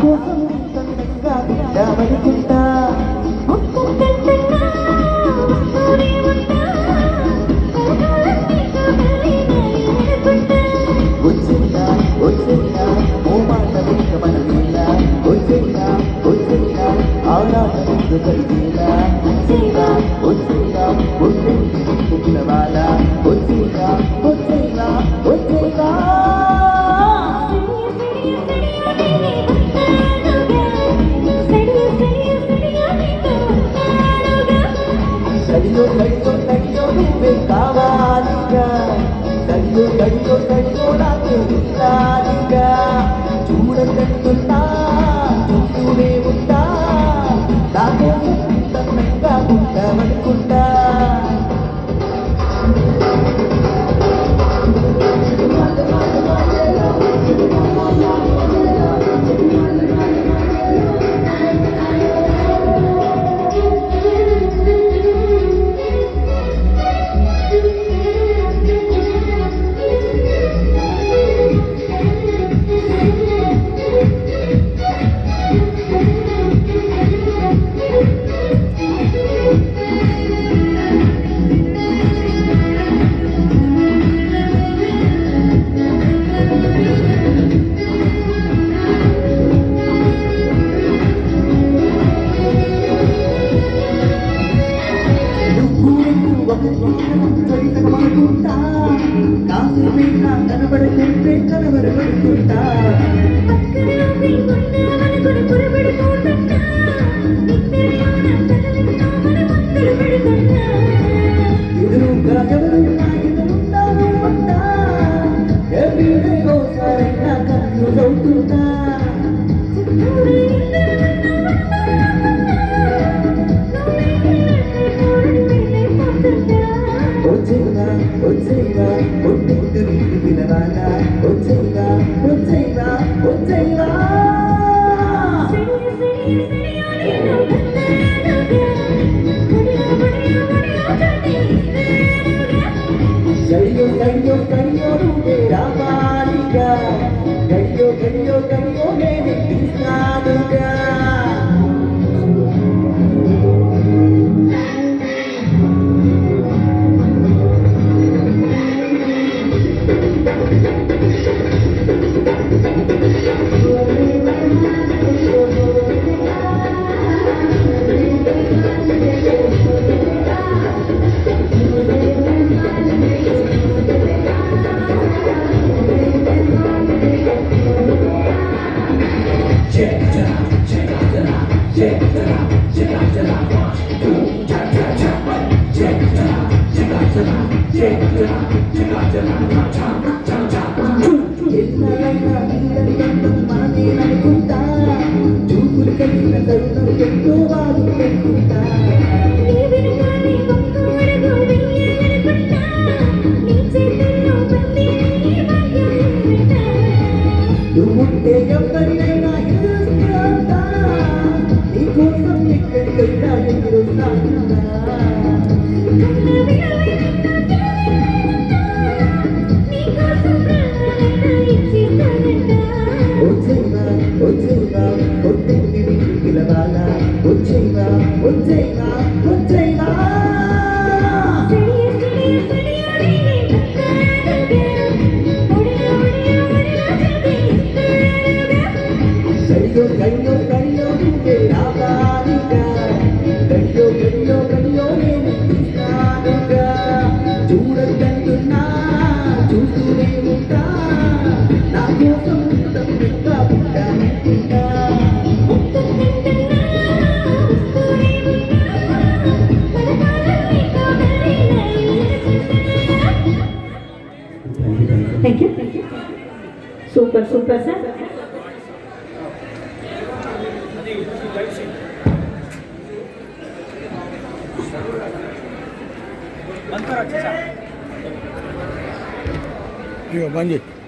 కోసం తొందరగా ఉంటామనుకుంటా. వచ్చేనా వచ్చేనా ఓ మాట వెనుక మనమేలా, వచ్చేనా వచ్చేనా ఆడాట ముందు కలిగేలా, వచ్చేనా వచ్చేనా ఉంటే పిలవాల, వచ్చేనా వచ్చేనా వచ్చేనా. సడియో సడియో సడియో నువ్వే కావాలిగా, సడియో సడియో సడియో నాకే ఇల్లాలిగా. చూడకంటున్నా చూస్తూనే ఉంటా, నాకే తన్నంగా ఉంటామనుకుంటా. కనబడుకుంటా కాసేపైనా కనబడుకుంటే కనబడుకుంటా. ఎదురుగా ఎవరైనా ఎదురుంటాను అంటా, ఎవ్రీడే ఓసారైనా కన్ఫ్యూజ్ అవుతుంటా. వచ్చేగా వచ్చేగా ఒట్టు పిలవాలా, వచ్చేగా వచ్చేగా వచ్చేగా. గడియో గడియో గడియో నువ్వే రావాలిగా, గడియో గడియో గడియో నేను తీస్తానుగా. మనమేననుకుంటా, చూపులు కలిగిన తరుణం ఎంతో బాగుంటా. నువ్వుంటే ఎవరినైనా ఎదురుస్తా, నీకోసం ఎక్కడికైనా ఎదురుస్తా. వచ్చేగా వచ్చేగా కొట్టింది పిలవాలా, వచ్చేగా వచ్చేగా వచ్చేగా. గడియో గడియో గడియో నువ్వే రావాలిగా, గడియో గడియో గడియో నేను తీస్తానుగా. చూడకంటున్నా చూస్తూనే ఉంటా, నా కోసం తప్పగా ఉంటానుకుంటా. Thank you. Super, super, sir. Yo, Banjit.